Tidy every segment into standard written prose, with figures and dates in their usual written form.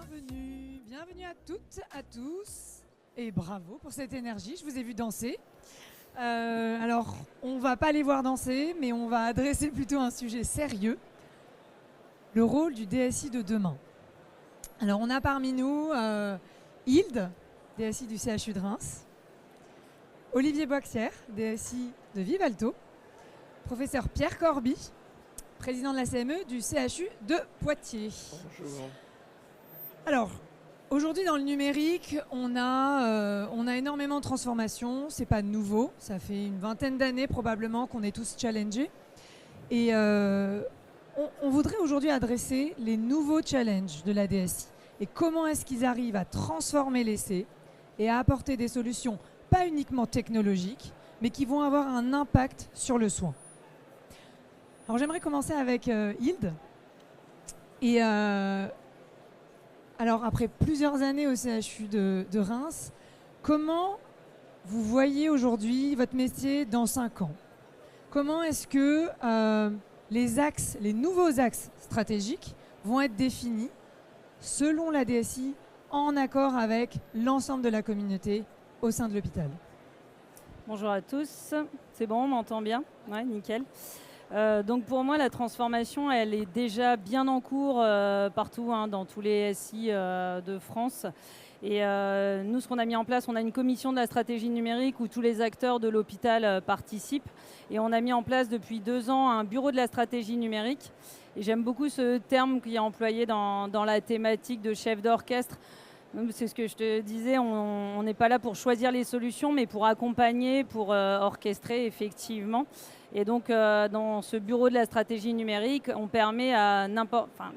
Bienvenue à toutes, à tous, et bravo pour cette énergie, je vous ai vu danser. Alors, on ne va pas les voir danser, mais on va adresser plutôt un sujet sérieux, le rôle du DSI de demain. Alors, on a parmi nous Hilde, DSI du CHU de Reims, Olivier Boixière, DSI de Vivalto, professeur Pierre Corby, président de la CME du CHU de Poitiers. Bonjour. Alors, aujourd'hui dans le numérique, on a énormément de transformations, c'est pas nouveau, ça fait une vingtaine d'années probablement qu'on est tous challengés. Et on voudrait aujourd'hui adresser les nouveaux challenges de la DSI et comment est-ce qu'ils arrivent à transformer l'essai et à apporter des solutions pas uniquement technologiques, mais qui vont avoir un impact sur le soin. Alors j'aimerais commencer avec Hilde. Et alors après plusieurs années au CHU de Reims, comment vous voyez aujourd'hui votre métier dans 5 ans? Comment est-ce que les nouveaux axes stratégiques vont être définis selon la DSI en accord avec l'ensemble de la communauté au sein de l'hôpital? Bonjour à tous, c'est bon, on m'entend bien? Ouais, nickel. Donc pour moi, la transformation, elle est déjà bien en cours partout, dans tous les SI de France. Et nous, ce qu'on a mis en place, on a une commission de la stratégie numérique où tous les acteurs de l'hôpital participent. Et on a mis en place depuis 2 ans un bureau de la stratégie numérique. Et j'aime beaucoup ce terme qui est employé dans la thématique de chef d'orchestre. C'est ce que je te disais, on n'est pas là pour choisir les solutions, mais pour accompagner, pour orchestrer effectivement. Et donc, dans ce bureau de la stratégie numérique, on permet à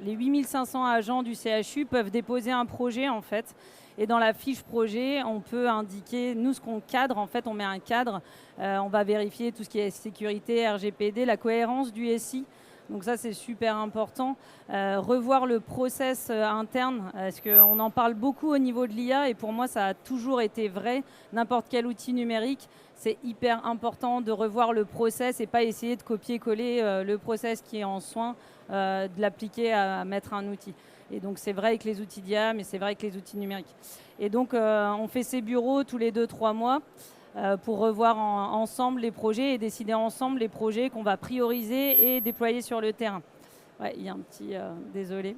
les 8500 agents du CHU peuvent déposer un projet en fait. Et dans la fiche projet, on peut indiquer, nous, ce qu'on cadre, en fait, on met un cadre. On va vérifier tout ce qui est sécurité, RGPD, la cohérence du SI. Donc ça, c'est super important. Revoir le process interne, parce qu'on en parle beaucoup au niveau de l'IA, et pour moi, ça a toujours été vrai. N'importe quel outil numérique, c'est hyper important de revoir le process et pas essayer de copier-coller le process qui est en soin, de l'appliquer à mettre un outil. Et donc, c'est vrai avec les outils d'IA, mais c'est vrai avec les outils numériques. Et donc, on fait ces bureaux tous les 2-3 mois. Pour revoir ensemble les projets et décider ensemble les projets qu'on va prioriser et déployer sur le terrain. Ouais, il y a un petit... désolé.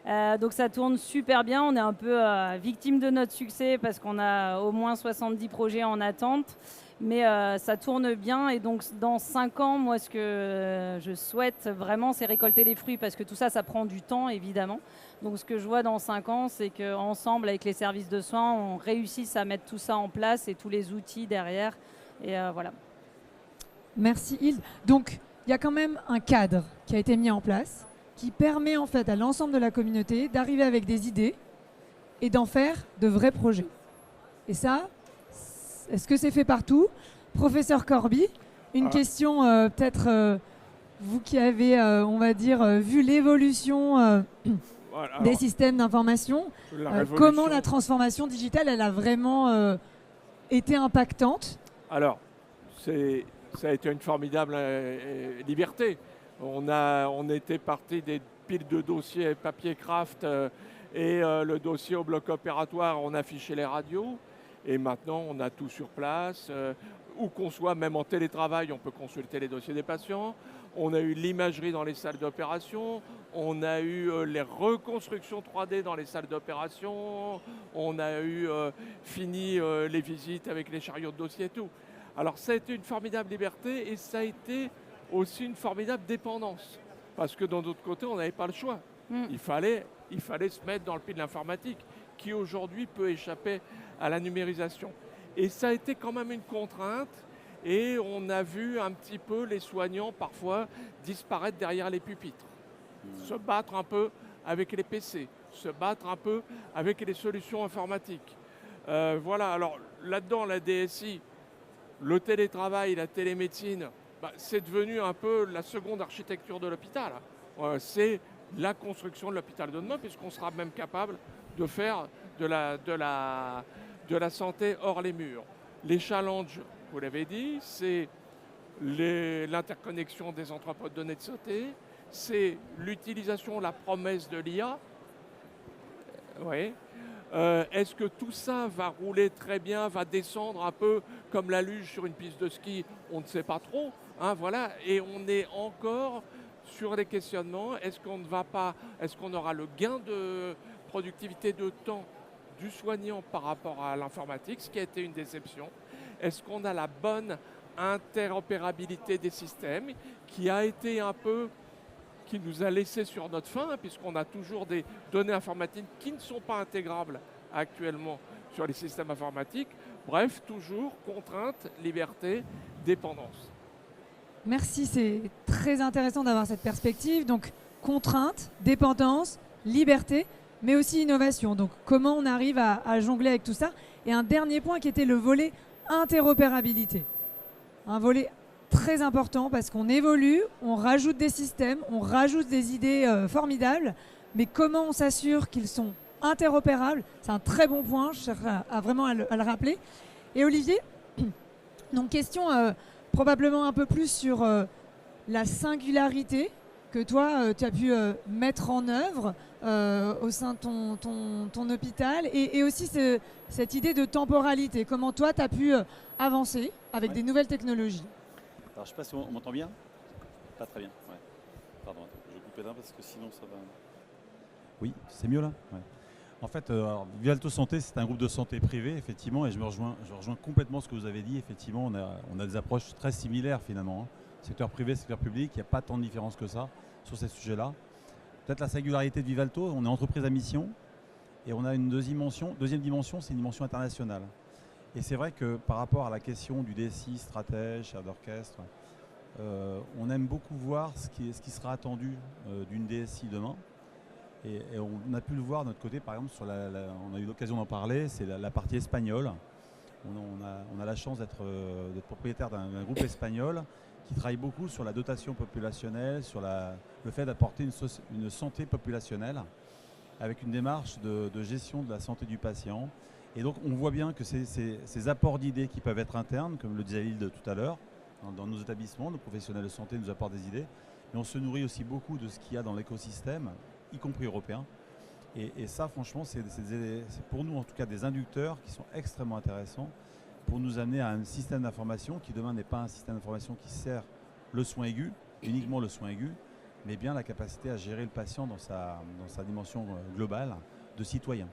Donc ça tourne super bien. On est un peu victime de notre succès parce qu'on a au moins 70 projets en attente. Mais ça tourne bien. Et donc dans 5 ans, moi, ce que je souhaite vraiment, c'est récolter les fruits parce que tout ça, ça prend du temps, évidemment. Donc ce que je vois dans 5 ans, c'est qu'ensemble, avec les services de soins, on réussisse à mettre tout ça en place et tous les outils derrière. Et voilà. Merci Hilde. Donc, il y a quand même un cadre qui a été mis en place qui permet en fait à l'ensemble de la communauté d'arriver avec des idées et d'en faire de vrais projets. Et ça, est-ce que c'est fait partout? Professeur Corby, une question peut-être, vous qui avez, on va dire, vu l'évolution des systèmes d'information, comment la transformation digitale, elle a vraiment été impactante? Alors, ça a été une formidable liberté. On était parti des piles de dossiers papier craft et le dossier au bloc opératoire, on affichait les radios. Et maintenant, on a tout sur place. Où qu'on soit, même en télétravail, on peut consulter les dossiers des patients. On a eu l'imagerie dans les salles d'opération. On a eu les reconstructions 3D dans les salles d'opération. On a eu fini les visites avec les chariots de dossier et tout. Alors, ça a été une formidable liberté et ça a été aussi une formidable dépendance. Parce que d'un autre côté, on n'avait pas le choix. Il fallait se mettre dans le pied de l'informatique qui aujourd'hui peut échapper à la numérisation. Et ça a été quand même une contrainte et on a vu un petit peu les soignants parfois disparaître derrière les pupitres, se battre un peu avec les PC, se battre un peu avec les solutions informatiques. Voilà, alors là-dedans, la DSI, le télétravail, la télémédecine, c'est devenu un peu la seconde architecture de l'hôpital. C'est la construction de l'hôpital de demain, puisqu'on sera même capable de faire de la santé hors les murs. Les challenges, vous l'avez dit, c'est l'interconnexion des entrepôts de données de santé, c'est l'utilisation, la promesse de l'IA. Oui. Est-ce que tout ça va rouler très bien, va descendre un peu comme la luge sur une piste de ski? On ne sait pas trop. Hein, voilà. Et on est encore sur les questionnements. Est-ce qu'on aura le gain de productivité de temps du soignant par rapport à l'informatique, ce qui a été une déception? Est-ce qu'on a la bonne interopérabilité des systèmes qui a été un peu, qui nous a laissé sur notre faim, puisqu'on a toujours des données informatiques qui ne sont pas intégrables actuellement sur les systèmes informatiques. Bref, toujours contrainte, liberté, dépendance. Merci, c'est très intéressant d'avoir cette perspective. Donc, contrainte, dépendance, liberté, mais aussi innovation. Donc, comment on arrive à jongler avec tout ça? Et un dernier point qui était le volet interopérabilité. Un volet très important parce qu'on évolue, on rajoute des systèmes, on rajoute des idées formidables, mais comment on s'assure qu'ils sont interopérables? C'est un très bon point, je cherche vraiment à le rappeler. Et Olivier, donc question probablement un peu plus sur la singularité que toi, tu as pu mettre en œuvre au sein de ton hôpital et aussi cette idée de temporalité. Comment toi, tu as pu avancer avec des nouvelles technologies? Alors, je ne sais pas si on m'entend bien. Pas très bien. Ouais. Pardon, attends, je vais couper là parce que sinon ça va. Oui, c'est mieux là. Ouais. En fait, Vivalto Santé, c'est un groupe de santé privé, effectivement, et je rejoins complètement ce que vous avez dit. Effectivement, on a des approches très similaires finalement. Hein. Secteur privé, secteur public, il n'y a pas tant de différence que ça sur ces sujets-là. Peut-être la singularité de Vivalto, on est entreprise à mission et on a une deuxième dimension, c'est une dimension internationale. Et c'est vrai que par rapport à la question du DSI, stratège, chef d'orchestre, on aime beaucoup voir ce qui sera attendu d'une DSI demain. Et on a pu le voir de notre côté, par exemple, on a eu l'occasion d'en parler, c'est la partie espagnole. On a la chance d'être propriétaire d'un groupe espagnol qui travaille beaucoup sur la dotation populationnelle, sur le fait d'apporter une santé populationnelle avec une démarche de gestion de la santé du patient. Et donc on voit bien que ces apports d'idées qui peuvent être internes, comme le disait Hilde tout à l'heure, dans nos établissements, nos professionnels de santé nous apportent des idées, mais on se nourrit aussi beaucoup de ce qu'il y a dans l'écosystème, y compris européen. Et ça, franchement, c'est pour nous en tout cas des inducteurs qui sont extrêmement intéressants pour nous amener à un système d'information qui demain n'est pas un système d'information qui sert le soin aigu, uniquement le soin aigu, mais bien la capacité à gérer le patient dans sa dimension globale de citoyen.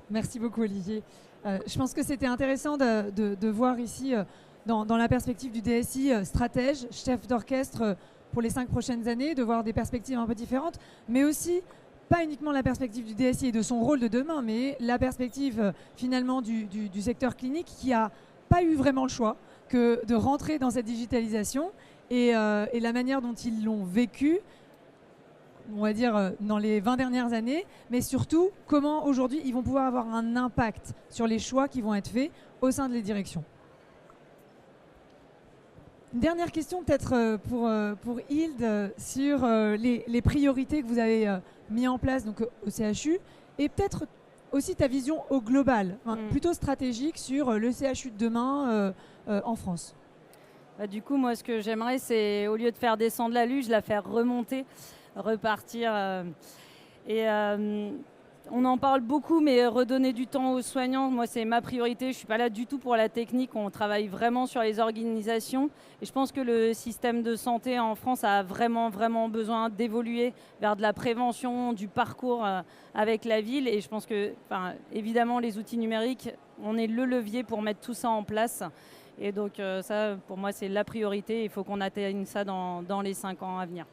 Merci beaucoup Olivier. Je pense que c'était intéressant de voir ici, dans la perspective du DSI stratège, chef d'orchestre pour les 5 prochaines années, de voir des perspectives un peu différentes, mais aussi pas uniquement la perspective du DSI et de son rôle de demain, mais la perspective finalement du secteur clinique qui n'a pas eu vraiment le choix que de rentrer dans cette digitalisation et la manière dont ils l'ont vécu, on va dire, dans les 20 dernières années, mais surtout comment aujourd'hui ils vont pouvoir avoir un impact sur les choix qui vont être faits au sein de les directions. Une dernière question peut-être pour Hilde sur les priorités que vous avez mis en place donc, au CHU et peut-être aussi ta vision au global, plutôt stratégique sur le CHU de demain en France. Bah, du coup, moi, ce que j'aimerais, c'est au lieu de faire descendre la luge, la faire remonter, repartir. On en parle beaucoup, mais redonner du temps aux soignants, moi, c'est ma priorité. Je ne suis pas là du tout pour la technique. On travaille vraiment sur les organisations. Et je pense que le système de santé en France a vraiment, vraiment besoin d'évoluer vers de la prévention, du parcours avec la ville. Et je pense que, évidemment, les outils numériques, on est le levier pour mettre tout ça en place. Et donc, ça, pour moi, c'est la priorité. Il faut qu'on atteigne ça dans les 5 ans à venir.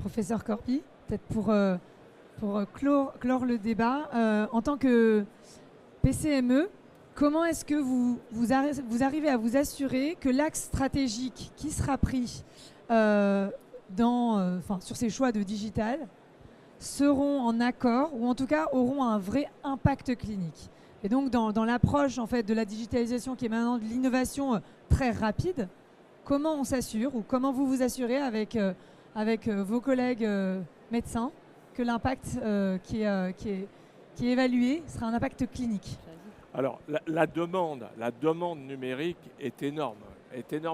Professeur Corpi, peut-être pour clore le débat, en tant que PCME, comment est-ce que vous arrivez à vous assurer que l'axe stratégique qui sera pris sur ces choix de digital seront en accord ou en tout cas auront un vrai impact clinique? Et donc dans l'approche en fait, de la digitalisation qui est maintenant de l'innovation très rapide, comment on s'assure ou comment vous vous assurez avec vos collègues médecins que l'impact qui est évalué sera un impact clinique? Alors, la demande numérique est énorme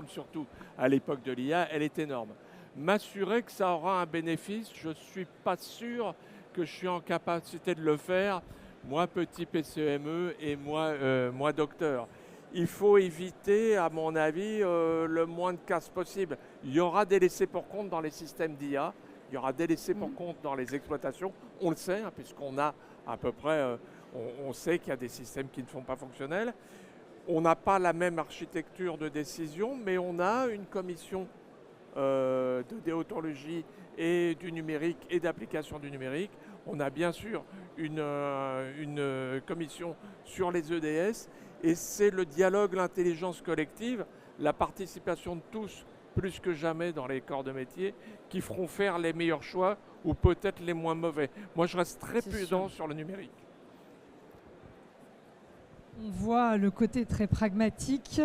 surtout à l'époque de l'IA, elle est énorme. m'assurer que ça aura un bénéfice. Je ne suis pas sûr que je suis en capacité de le faire, moi petit PCME et moi docteur. Il faut éviter, à mon avis, le moins de casse possible. Il y aura des laissés pour compte dans les systèmes d'IA, il y aura des laissés pour compte dans les exploitations. On le sait, hein, puisqu'on a à peu près, on sait qu'il y a des systèmes qui ne sont pas fonctionnels. On n'a pas la même architecture de décision, mais on a une commission de déontologie et du numérique et d'application du numérique. On a bien sûr une commission sur les EDS et c'est le dialogue, l'intelligence collective, la participation de tous plus que jamais dans les corps de métier qui feront faire les meilleurs choix ou peut-être les moins mauvais. Moi, je reste très prudent sur le numérique. On voit le côté très pragmatique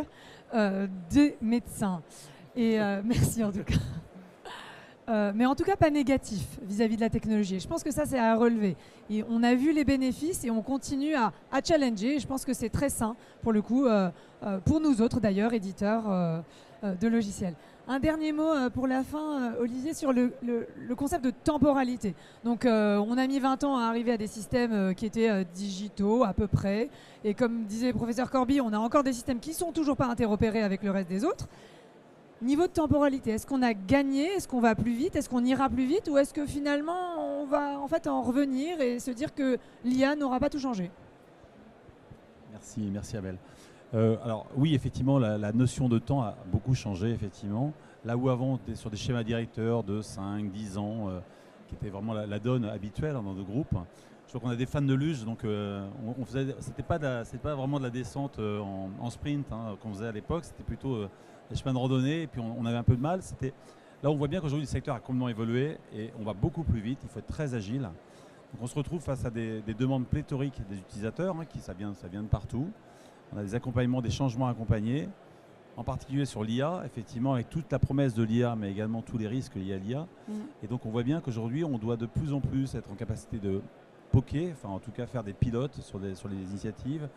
des médecins. Et merci en tout cas. Mais en tout cas, pas négatif vis-à-vis de la technologie. Et je pense que ça, c'est à relever. Et on a vu les bénéfices et on continue à challenger. Et je pense que c'est très sain, pour le coup, pour nous autres d'ailleurs, éditeurs de logiciels. Un dernier mot pour la fin, Olivier, sur le concept de temporalité. Donc, on a mis 20 ans à arriver à des systèmes qui étaient digitaux à peu près. Et comme disait le professeur Corby, on a encore des systèmes qui ne sont toujours pas interopérés avec le reste des autres. Niveau de temporalité, est-ce qu'on a gagné? Est-ce qu'on va plus vite? Est-ce qu'on ira plus vite? Ou est-ce que finalement, on va en fait en revenir et se dire que l'IA n'aura pas tout changé? Merci Abel. Alors oui, effectivement, la notion de temps a beaucoup changé, effectivement. Là où avant, sur des schémas directeurs de 5, 10 ans, qui était vraiment la donne habituelle dans nos groupes, je crois qu'on a des fans de luge, donc c'était pas vraiment de la descente en sprint qu'on faisait à l'époque, c'était plutôt des chemins de randonnée, et puis on avait un peu de mal. Là, on voit bien qu'aujourd'hui, le secteur a complètement évolué, et on va beaucoup plus vite, il faut être très agile. Donc on se retrouve face à des demandes pléthoriques des utilisateurs, ça vient de partout. On a des accompagnements, des changements accompagnés, en particulier sur l'IA, effectivement, avec toute la promesse de l'IA, mais également tous les risques liés à l'IA. Et donc on voit bien qu'aujourd'hui, on doit de plus en plus être en capacité de poker, enfin en tout cas faire des pilotes sur les initiatives,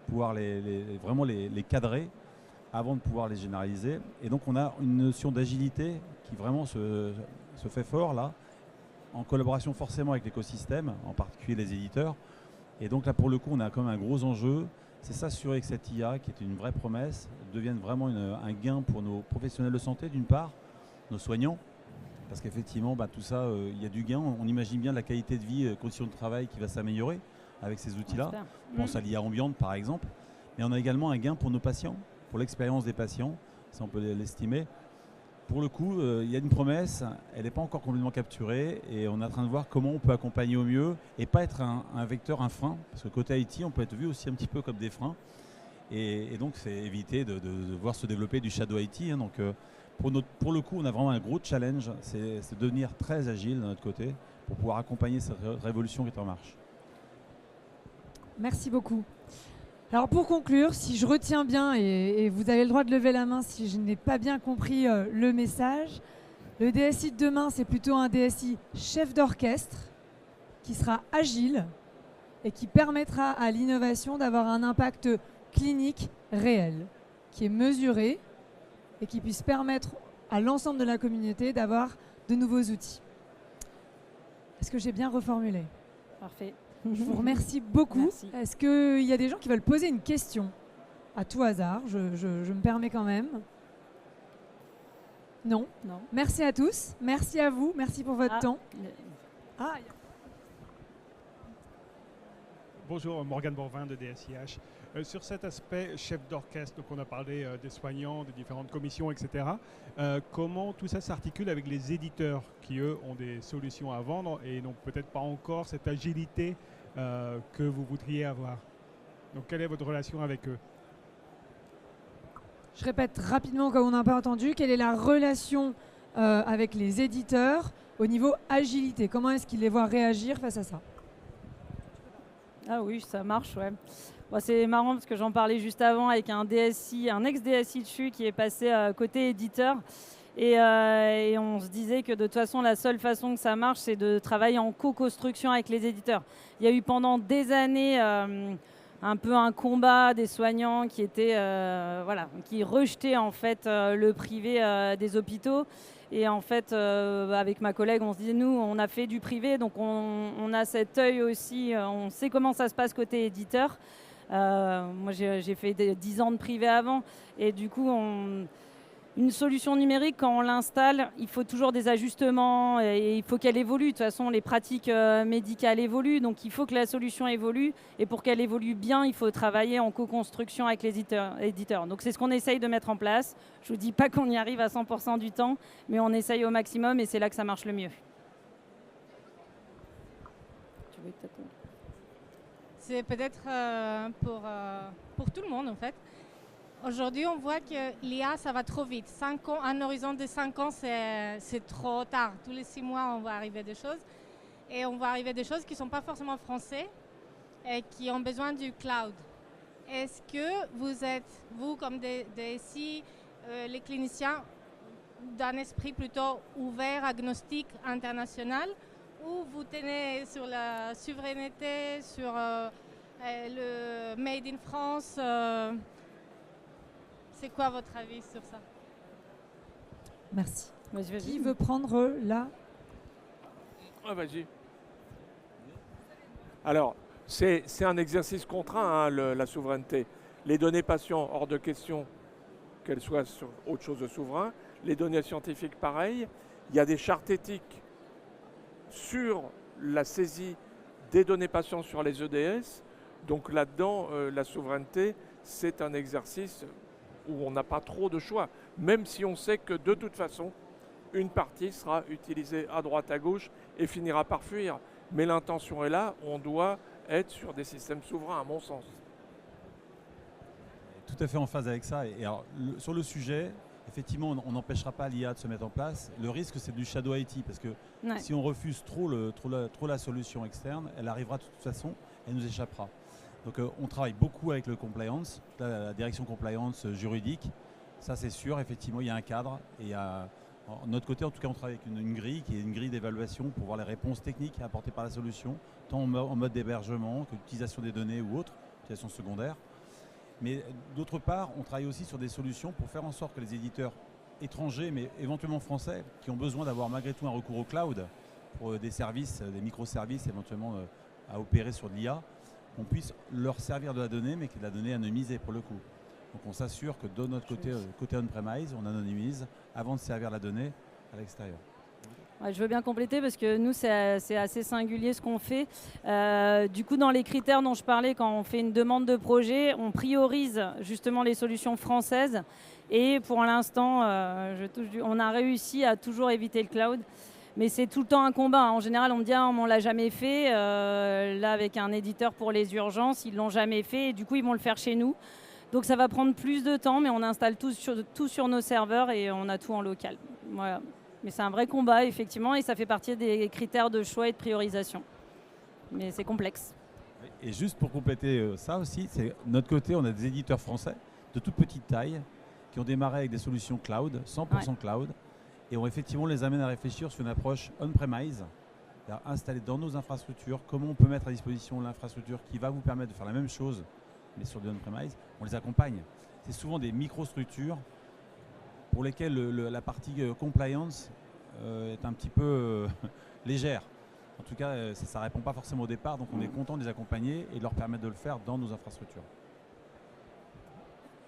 pouvoir vraiment les cadrer avant de pouvoir les généraliser. Et donc on a une notion d'agilité qui vraiment se fait fort là, en collaboration forcément avec l'écosystème, en particulier les éditeurs. Et donc là pour le coup, on a quand même un gros enjeu. C'est s'assurer que cette IA, qui est une vraie promesse, devienne vraiment un gain pour nos professionnels de santé, d'une part, nos soignants, parce qu'effectivement, tout ça, il y a du gain. On imagine bien la qualité de vie, conditions de travail qui va s'améliorer avec ces outils-là. On pense à l'IA ambiante, par exemple. Mais on a également un gain pour nos patients, pour l'expérience des patients, ça on peut l'estimer. Pour le coup, il y a une promesse, elle n'est pas encore complètement capturée et on est en train de voir comment on peut accompagner au mieux et pas être un vecteur, un frein, parce que côté IT, on peut être vu aussi un petit peu comme des freins. Et donc, c'est éviter de voir se développer du shadow IT. Donc, pour le coup, on a vraiment un gros challenge, c'est de devenir très agile de notre côté pour pouvoir accompagner cette révolution qui est en marche. Merci beaucoup. Alors pour conclure, si je retiens bien, et vous avez le droit de lever la main si je n'ai pas bien compris le message, le DSI de demain, c'est plutôt un DSI chef d'orchestre qui sera agile et qui permettra à l'innovation d'avoir un impact clinique réel, qui est mesuré et qui puisse permettre à l'ensemble de la communauté d'avoir de nouveaux outils. Est-ce que j'ai bien reformulé? Parfait. Je vous remercie beaucoup. Est-ce qu'il y a des gens qui veulent poser une question à tout hasard? Je me permets quand même. Non. Merci à tous. Merci à vous. Merci pour votre temps. Bonjour, Morgane Borvin de DSIH. Sur cet aspect chef d'orchestre, donc on a parlé des soignants, des différentes commissions, etc. Comment tout ça s'articule avec les éditeurs qui, eux, ont des solutions à vendre et n'ont peut-être pas encore cette agilité que vous voudriez avoir? Donc, quelle est votre relation avec eux? Je répète rapidement, comme on n'a pas entendu, quelle est la relation avec les éditeurs au niveau agilité? Comment est-ce qu'ils les voient réagir face à ça? Ah oui, ça marche, ouais. Bon, c'est marrant parce que j'en parlais juste avant avec un DSI, un ex-DSI dessus qui est passé côté éditeur. Et on se disait que de toute façon, la seule façon que ça marche, c'est de travailler en co-construction avec les éditeurs. Il y a eu pendant des années un peu un combat des soignants qui étaient, qui rejetaient en fait le privé des hôpitaux. Et en fait, avec ma collègue, on se disait, nous, on a fait du privé, donc on a cet œil aussi, on sait comment ça se passe côté éditeur. Moi, j'ai fait 10 ans de privé avant, et du coup, une solution numérique, quand on l'installe, il faut toujours des ajustements et il faut qu'elle évolue. De toute façon, les pratiques médicales évoluent, donc il faut que la solution évolue. Et pour qu'elle évolue bien, il faut travailler en co-construction avec les éditeurs. Donc c'est ce qu'on essaye de mettre en place. Je ne vous dis pas qu'on y arrive à 100% du temps, mais on essaye au maximum et c'est là que ça marche le mieux. C'est peut-être pour tout le monde en fait. Aujourd'hui, on voit que l'IA, ça va trop vite. 5 ans, un horizon de 5 ans, c'est trop tard. Tous les 6 mois, on va arriver des choses. Et on va arriver des choses qui ne sont pas forcément français et qui ont besoin du cloud. Est-ce que vous êtes, vous, comme des DSI, les cliniciens, d'un esprit plutôt ouvert, agnostique, international, ou vous tenez sur la souveraineté, sur le Made in France c'est quoi votre avis sur ça? Merci. Vas-y. Qui veut prendre là? Vas-y. Alors, c'est un exercice contraint, hein, la souveraineté. Les données patients, hors de question qu'elles soient sur autre chose de souverain. Les données scientifiques, pareil. Il y a des chartes éthiques sur la saisie des données patients sur les EDS. Donc là-dedans, la souveraineté, c'est un exercice où on n'a pas trop de choix, même si on sait que de toute façon, une partie sera utilisée à droite, à gauche et finira par fuir. Mais l'intention est là, on doit être sur des systèmes souverains, à mon sens. Tout à fait en phase avec ça. Et alors, sur le sujet, effectivement, on n'empêchera pas l'IA de se mettre en place. Le risque, c'est du shadow IT, parce que si on refuse trop la solution externe, elle arrivera de toute façon, elle nous échappera. Donc on travaille beaucoup avec le compliance, la direction compliance juridique. Ça c'est sûr, effectivement, il y a un cadre. Et de notre côté, en tout cas, on travaille avec une grille qui est une grille d'évaluation pour voir les réponses techniques apportées par la solution, tant en mode d'hébergement que d'utilisation des données ou autre, utilisation secondaire. Mais d'autre part, on travaille aussi sur des solutions pour faire en sorte que les éditeurs étrangers, mais éventuellement français, qui ont besoin d'avoir malgré tout un recours au cloud pour des services, des microservices éventuellement à opérer sur de l'IA, on puisse leur servir de la donnée, mais que la donnée anonymisée pour le coup. Donc on s'assure que de notre côté on-premise, on anonymise avant de servir la donnée à l'extérieur. Ouais, je veux bien compléter parce que nous, c'est assez singulier ce qu'on fait. Du coup, dans les critères dont je parlais, quand on fait une demande de projet, on priorise justement les solutions françaises. Et pour l'instant, on a réussi à toujours éviter le cloud. Mais c'est tout le temps un combat. En général, on me dit on ne l'a jamais fait. Là, avec un éditeur pour les urgences, ils ne l'ont jamais fait. Et du coup, ils vont le faire chez nous. Donc, ça va prendre plus de temps, mais on installe tout sur nos serveurs et on a tout en local. Voilà. Mais c'est un vrai combat, effectivement, et ça fait partie des critères de choix et de priorisation. Mais c'est complexe. Et juste pour compléter ça aussi, c'est de notre côté, on a des éditeurs français de toute petite taille qui ont démarré avec des solutions cloud, 100% cloud. Et effectivement, on les amène à réfléchir sur une approche on-premise, installée dans nos infrastructures, comment on peut mettre à disposition l'infrastructure qui va vous permettre de faire la même chose, mais sur du on-premise. On les accompagne. C'est souvent des microstructures pour lesquelles la partie compliance est un petit peu légère. En tout cas, ça ne répond pas forcément au départ, donc on est content de les accompagner et de leur permettre de le faire dans nos infrastructures.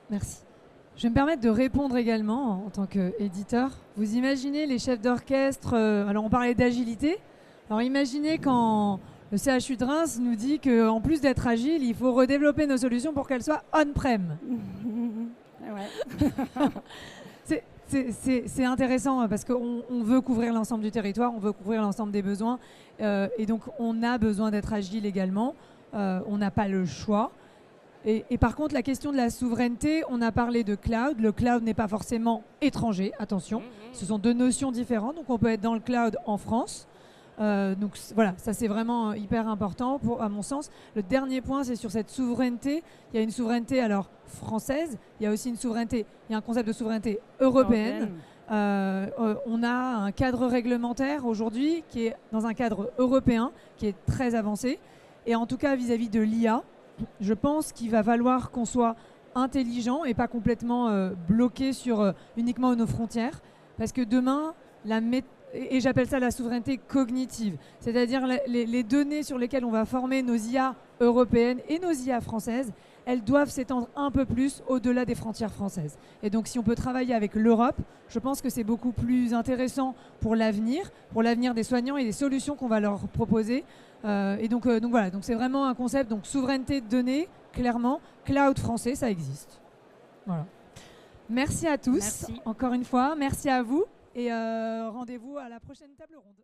Merci. Je vais me permettre de répondre également en tant qu'éditeur. Vous imaginez les chefs d'orchestre, alors on parlait d'agilité, alors imaginez quand le CHU de Reims nous dit qu'en plus d'être agile, il faut redévelopper nos solutions pour qu'elles soient on-prem. C'est intéressant parce qu'on veut couvrir l'ensemble du territoire, on veut couvrir l'ensemble des besoins et donc on a besoin d'être agile également, on n'a pas le choix. Et par contre, la question de la souveraineté, on a parlé de cloud. Le cloud n'est pas forcément étranger, attention. Ce sont deux notions différentes. Donc, on peut être dans le cloud en France. Donc, voilà, ça c'est vraiment hyper important à mon sens. Le dernier point, c'est sur cette souveraineté. Il y a une souveraineté alors française. Il y a aussi une souveraineté. Il y a un concept de souveraineté européenne. On a un cadre réglementaire aujourd'hui qui est dans un cadre européen qui est très avancé. Et en tout cas, vis-à-vis de l'IA, je pense qu'il va falloir qu'on soit intelligent et pas complètement bloqué sur uniquement nos frontières. Parce que demain, et j'appelle ça la souveraineté cognitive, c'est-à-dire les données sur lesquelles on va former nos IA européennes et nos IA françaises, elles doivent s'étendre un peu plus au-delà des frontières françaises. Et donc si on peut travailler avec l'Europe, je pense que c'est beaucoup plus intéressant pour l'avenir des soignants et des solutions qu'on va leur proposer. Et donc voilà, donc c'est vraiment un concept, donc souveraineté de données, clairement, cloud français, ça existe. Voilà. Merci à tous, Merci. encore une fois, merci à vous et rendez-vous à la prochaine table ronde.